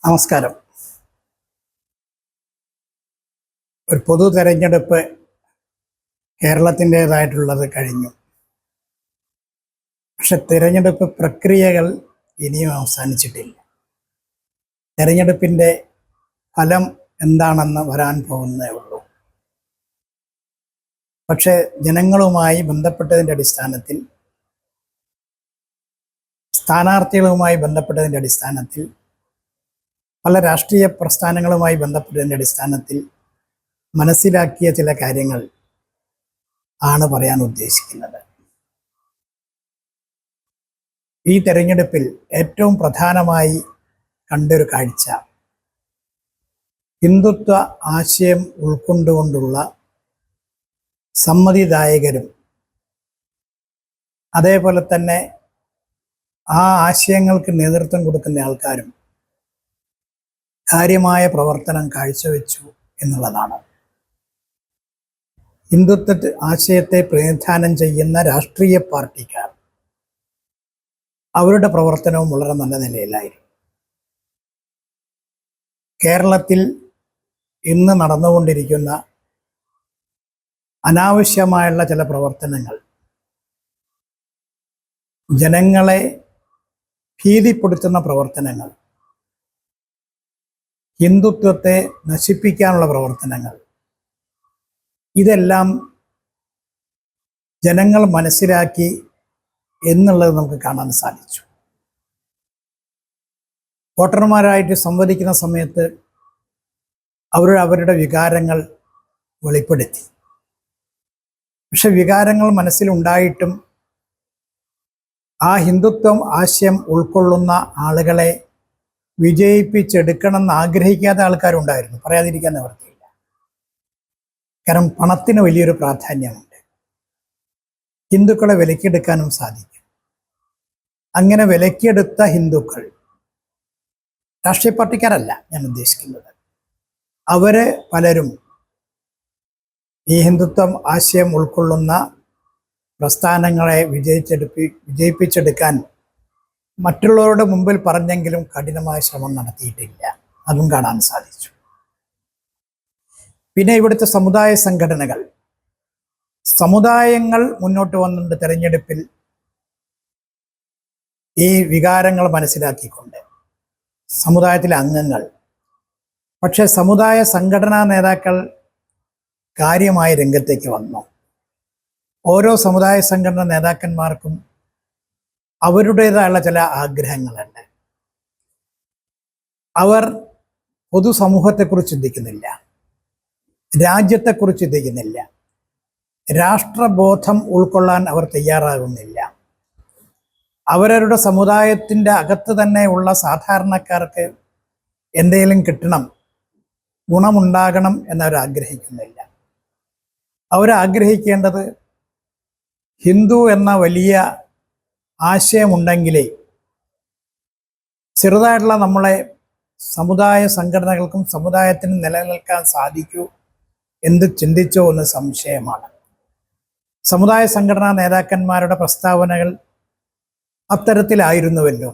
നമസ്കാരം. ഒരു പൊതു തെരഞ്ഞെടുപ്പ് കേരളത്തിൻ്റെതായിട്ടുള്ളത് കഴിഞ്ഞു. പക്ഷെ തിരഞ്ഞെടുപ്പ് പ്രക്രിയകൾ ഇനിയും അവസാനിച്ചിട്ടില്ല. തെരഞ്ഞെടുപ്പിൻ്റെ ഫലം എന്താണെന്ന് വരാൻ പോകുന്നേ ഉള്ളൂ. പക്ഷേ ജനങ്ങളുമായി ബന്ധപ്പെട്ടതിൻ്റെ അടിസ്ഥാനത്തിൽ, സ്ഥാനാർത്ഥികളുമായി ബന്ധപ്പെട്ടതിൻ്റെ അടിസ്ഥാനത്തിൽ, പല രാഷ്ട്രീയ പ്രസ്ഥാനങ്ങളുമായി ബന്ധപ്പെട്ടതിൻ്റെ അടിസ്ഥാനത്തിൽ മനസ്സിലാക്കിയ ചില കാര്യങ്ങൾ ആണ് പറയാൻ ഉദ്ദേശിക്കുന്നത്. ഈ തെരഞ്ഞെടുപ്പിൽ ഏറ്റവും പ്രധാനമായി കണ്ടൊരു കാഴ്ച ഹിന്ദുത്വ ആശയം ഉൾക്കൊണ്ടുകൊണ്ടുള്ള സമ്മതിദായകരും അതേപോലെ തന്നെ ആ ആശയങ്ങൾക്ക് നേതൃത്വം കൊടുക്കുന്ന ആൾക്കാരും കാര്യമായ പ്രവർത്തനം കാഴ്ചവെച്ചു എന്നുള്ളതാണ്. ഹിന്ദുത്വ ആശയത്തെ പ്രതിനിധാനം ചെയ്യുന്ന രാഷ്ട്രീയ പാർട്ടിക്കാർ അവരുടെ പ്രവർത്തനവും വളരെ നല്ല നിലയിലായിരുന്നു. കേരളത്തിൽ ഇന്ന് നടന്നുകൊണ്ടിരിക്കുന്ന അനാവശ്യമായുള്ള ചില പ്രവർത്തനങ്ങൾ ജനങ്ങളെ ഭീതിപ്പെടുത്തുന്ന പ്രവർത്തനങ്ങൾ, ഹിന്ദുത്വത്തെ നശിപ്പിക്കാനുള്ള പ്രവർത്തനങ്ങൾ, ഇതെല്ലാം ജനങ്ങൾ മനസ്സിലാക്കി എന്നുള്ളത് നമുക്ക് കാണാൻ സാധിച്ചു. വോട്ടർമാരായിട്ട് സംവദിക്കുന്ന സമയത്ത് അവരുടെ വികാരങ്ങൾ വെളിപ്പെടുത്തി. പക്ഷെ വികാരങ്ങൾ മനസ്സിലുണ്ടായിട്ടും ആ ഹിന്ദുത്വം ആശയം ഉൾക്കൊള്ളുന്ന ആളുകളെ വിജയിപ്പിച്ചെടുക്കണം എന്ന് ആഗ്രഹിക്കാത്ത ആൾക്കാരുണ്ടായിരുന്നു, പറയാതിരിക്കാൻ നിവൃത്തിയില്ല. കാരണം പണത്തിന് വലിയൊരു പ്രാധാന്യമുണ്ട്. ഹിന്ദുക്കളെ വിലക്കെടുക്കാനും സാധിക്കും. അങ്ങനെ വിലക്കെടുത്ത ഹിന്ദുക്കൾ, രാഷ്ട്രീയ പാർട്ടിക്കാരല്ല ഞാൻ ഉദ്ദേശിക്കുന്നത്, അവര് പലരും ഈ ഹിന്ദുത്വം ആശയം ഉൾക്കൊള്ളുന്ന പ്രസ്ഥാനങ്ങളെ വിജയിപ്പിച്ചെടുക്കാൻ മറ്റുള്ളവരുടെ മുമ്പിൽ പറഞ്ഞെങ്കിലും കഠിനമായ ശ്രമം നടത്തിയിട്ടില്ല. അതും കാണാൻ സാധിച്ചു. പിന്നെ ഇവിടുത്തെ സമുദായ സംഘടനകൾ, സമുദായങ്ങൾ മുന്നോട്ട് വന്നിട്ടുണ്ട് തെരഞ്ഞെടുപ്പിൽ ഈ വികാരങ്ങൾ മനസ്സിലാക്കിക്കൊണ്ട്, സമുദായത്തിലെ അംഗങ്ങൾ. പക്ഷെ സമുദായ സംഘടനാ നേതാക്കൾ കാര്യമായി രംഗത്തേക്ക് വന്നു. ഓരോ സമുദായ സംഘടനാ നേതാക്കന്മാർക്കും അവരുടേതായുള്ള ചില ആഗ്രഹങ്ങളുണ്ട്. അവർ പൊതുസമൂഹത്തെക്കുറിച്ച് ചിന്തിക്കുന്നില്ല, രാജ്യത്തെക്കുറിച്ച് ചിന്തിക്കുന്നില്ല, രാഷ്ട്രബോധം ഉൾക്കൊള്ളാൻ അവർ തയ്യാറാകുന്നില്ല. അവരവരുടെ സമുദായത്തിൻ്റെ അകത്ത് തന്നെ ഉള്ള സാധാരണക്കാർക്ക് എന്തെങ്കിലും കിട്ടണം, ഗുണമുണ്ടാകണം എന്നവർ ആഗ്രഹിക്കുന്നില്ല. അവരാഗ്രഹിക്കേണ്ടത് ഹിന്ദു എന്ന വലിയ ആശയമുണ്ടെങ്കിലേ ചെറുതായിട്ടുള്ള നമ്മളെ സമുദായ സംഘടനകൾക്കും സമുദായത്തിനും നിലനിൽക്കാൻ സാധിക്കൂ എന്ന് ചിന്തിച്ചോ എന്ന് സംശയമാണ്. സമുദായ സംഘടനാ നേതാക്കന്മാരുടെ പ്രസ്താവനകൾ അത്തരത്തിലായിരുന്നുവല്ലോ,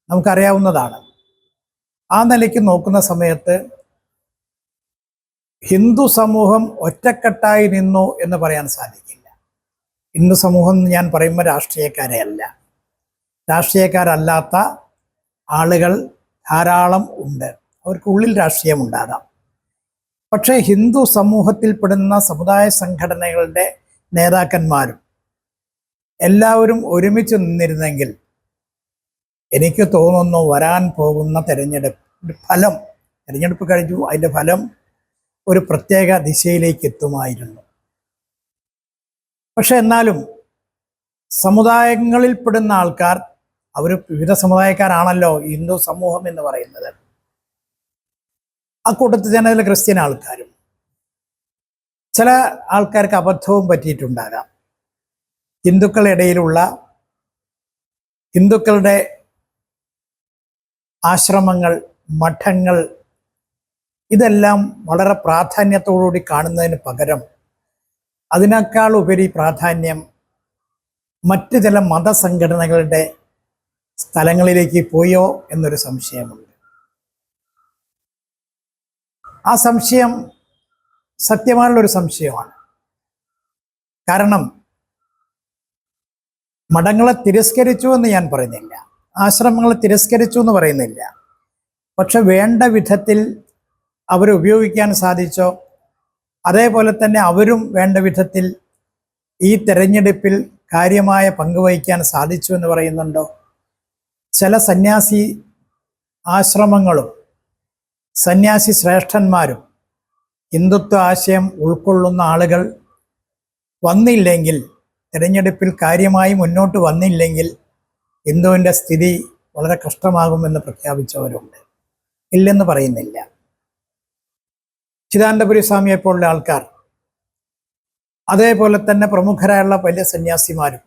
നമുക്കറിയാവുന്നതാണ്. ആ നിലയ്ക്ക് നോക്കുന്ന സമയത്ത് ഹിന്ദു സമൂഹം ഒറ്റക്കെട്ടായി നിന്നു എന്ന് പറയാൻ സാധിക്കില്ല. ഹിന്ദു സമൂഹം എന്ന് ഞാൻ പറയുമ്പോൾ രാഷ്ട്രീയക്കാരെ അല്ല, രാഷ്ട്രീയക്കാരല്ലാത്ത ആളുകൾ ധാരാളം ഉണ്ട്. അവർക്ക് ഉള്ളിൽ രാഷ്ട്രീയമുണ്ടാകാം. പക്ഷേ ഹിന്ദു സമൂഹത്തിൽപ്പെടുന്ന സമുദായ സംഘടനകളുടെ നേതാക്കന്മാരും എല്ലാവരും ഒരുമിച്ച് നിന്നിരുന്നെങ്കിൽ എനിക്ക് തോന്നുന്നു വരാൻ പോകുന്ന തെരഞ്ഞെടുപ്പ് കഴിഞ്ഞു, അതിൻ്റെ ഫലം ഒരു പ്രത്യേക ദിശയിലേക്ക് എത്തുമായിരുന്നു. പക്ഷെ എന്നാലും സമുദായങ്ങളിൽപ്പെടുന്ന ആൾക്കാർ, അവർ വിവിധ സമുദായക്കാരാണല്ലോ ഹിന്ദു സമൂഹം എന്ന് പറയുന്നത്. ആ കൂട്ടത്തിൽ തന്നെ ചില ക്രിസ്ത്യൻ ആൾക്കാരും, ചില ആൾക്കാർക്ക് അബദ്ധവും പറ്റിയിട്ടുണ്ടാകാം. ഹിന്ദുക്കളുടെ ആശ്രമങ്ങൾ, മഠങ്ങൾ, ഇതെല്ലാം വളരെ പ്രാധാന്യത്തോടുകൂടി കാണുന്നതിന് പകരം അതിനേക്കാൾ ഉപരി പ്രാധാന്യം മറ്റ് ചില മതസംഘടനകളുടെ സ്ഥലങ്ങളിലേക്ക് പോയോ എന്നൊരു സംശയമുണ്ട്. ആ സംശയം സത്യമായുള്ളൊരു സംശയമാണ്. കാരണം മഠങ്ങളെ തിരസ്കരിച്ചു എന്ന് ഞാൻ പറയുന്നില്ല, ആശ്രമങ്ങളെ തിരസ്കരിച്ചു എന്ന് പറയുന്നില്ല. പക്ഷെ വേണ്ട വിധത്തിൽ അവരുപയോഗിക്കാൻ സാധിച്ചോ, അതേപോലെ തന്നെ അവരും വേണ്ട വിധത്തിൽ ഈ തെരഞ്ഞെടുപ്പിൽ കാര്യമായ പങ്കുവഹിക്കാൻ സാധിച്ചു എന്ന് പറയുന്നുണ്ടോ? ചില സന്യാസി ആശ്രമങ്ങളും സന്യാസി ശ്രേഷ്ഠന്മാരും ഹിന്ദുത്വ ആശയം ഉൾക്കൊള്ളുന്ന ആളുകൾ വന്നില്ലെങ്കിൽ, തിരഞ്ഞെടുപ്പിൽ കാര്യമായി മുന്നോട്ട് വന്നില്ലെങ്കിൽ ഹിന്ദുവിൻ്റെ സ്ഥിതി വളരെ കഷ്ടമാകുമെന്ന് പ്രഖ്യാപിച്ചവരുണ്ട്. ഇല്ലെന്ന് പറയുന്നില്ല. ചിദാനന്ദപുരി സ്വാമിയെപ്പോലുള്ള ആൾക്കാർ, അതേപോലെ തന്നെ പ്രമുഖരായുള്ള വലിയ സന്യാസിമാരും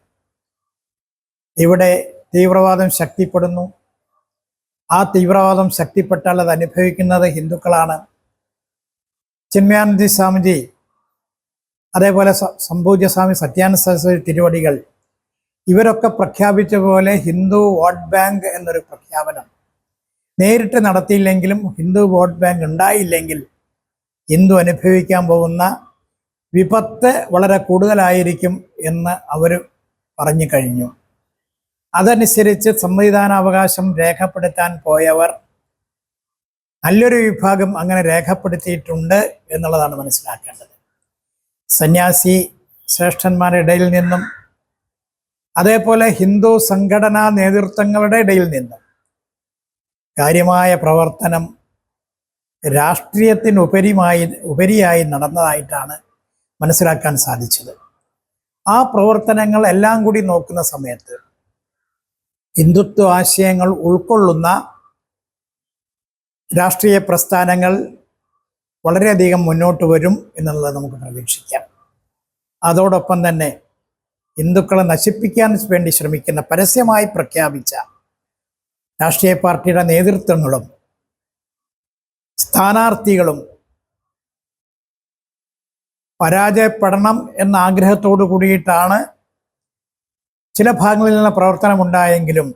ഇവിടെ തീവ്രവാദം ശക്തിപ്പെടുന്നു. ആ തീവ്രവാദം ശക്തിപ്പെട്ടാൽ അത് അനുഭവിക്കുന്നത് ഹിന്ദുക്കളാണ്. ചിന്മയാനന്ദ സ്വാമിജി, അതേപോലെ സംപൂജ്യ സ്വാമി സത്യാനന്ദ സരസ്വതി തിരുവടികൾ, ഇവരൊക്കെ പ്രഖ്യാപിച്ച പോലെ ഹിന്ദു വോട്ട് ബാങ്ക് എന്നൊരു പ്രഖ്യാപനം നേരിട്ട് നടത്തിയില്ലെങ്കിലും, ഹിന്ദു വോട്ട് ബാങ്ക് ഉണ്ടായില്ലെങ്കിൽ ഹിന്ദു അനുഭവിക്കാൻ പോകുന്ന വിപത്ത് വളരെ കൂടുതലായിരിക്കും എന്ന് അവർ പറഞ്ഞു കഴിഞ്ഞു. അതനുസരിച്ച് സമ്മതിദാനാവകാശം രേഖപ്പെടുത്താൻ പോയവർ നല്ലൊരു വിഭാഗം അങ്ങനെ രേഖപ്പെടുത്തിയിട്ടുണ്ട് എന്നുള്ളതാണ് മനസ്സിലാക്കേണ്ടത്. സന്യാസി ശ്രേഷ്ഠന്മാരുടെ ഇടയിൽ നിന്നും, അതേപോലെ ഹിന്ദു സംഘടനാ നേതൃത്വങ്ങളുടെ ഇടയിൽ നിന്നും കാര്യമായ പ്രവർത്തനം ഉപരിയായി നടന്നതായിട്ടാണ് മനസ്സിലാക്കാൻ സാധിച്ചത്. ആ പ്രവർത്തനങ്ങൾ എല്ലാം കൂടി നോക്കുന്ന സമയത്ത് ഹിന്ദുത്വ ആശയങ്ങൾ ഉൾക്കൊള്ളുന്ന രാഷ്ട്രീയ പ്രസ്ഥാനങ്ങൾ വളരെയധികം മുന്നോട്ട് വരും എന്നുള്ളത് നമുക്ക് പ്രതീക്ഷിക്കാം. അതോടൊപ്പം തന്നെ ഹിന്ദുക്കളെ നശിപ്പിക്കാൻ വേണ്ടി ശ്രമിക്കുന്ന, പരസ്യമായി പ്രഖ്യാപിച്ച രാഷ്ട്രീയ പാർട്ടിയുടെ നേതൃത്വങ്ങളും സ്ഥാനാർത്ഥികളും പരാജയപ്പെടണം എന്ന ആഗ്രഹത്തോടു കൂടിയിട്ടാണ് ചില ഭാഗങ്ങളിൽ നിന്ന് പ്രവർത്തനമുണ്ടായെങ്കിലും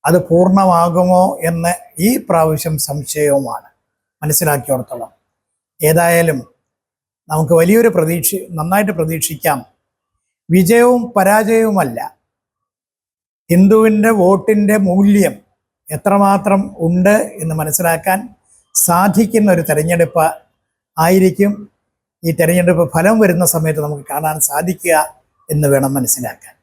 അത് പൂർണ്ണമാകുമോ എന്ന് ഈ പ്രാവശ്യം സംശയവുമാണ് മനസ്സിലാക്കിയോടത്തോളം. ഏതായാലും നമുക്ക് വലിയൊരു നന്നായിട്ട് പ്രതീക്ഷിക്കാം. വിജയവും പരാജയവുമല്ല, ഹിന്ദുവിൻ്റെ വോട്ടിൻ്റെ മൂല്യം എത്രമാത്രം ഉണ്ട് എന്ന് മനസ്സിലാക്കാൻ സാധിക്കുന്ന ഒരു തെരഞ്ഞെടുപ്പ് ആയിരിക്കും ഈ തെരഞ്ഞെടുപ്പ് ഫലം വരുന്ന സമയത്ത് നമുക്ക് കാണാൻ സാധിക്കുക എന്ന് വേണം മനസ്സിലാക്കാൻ.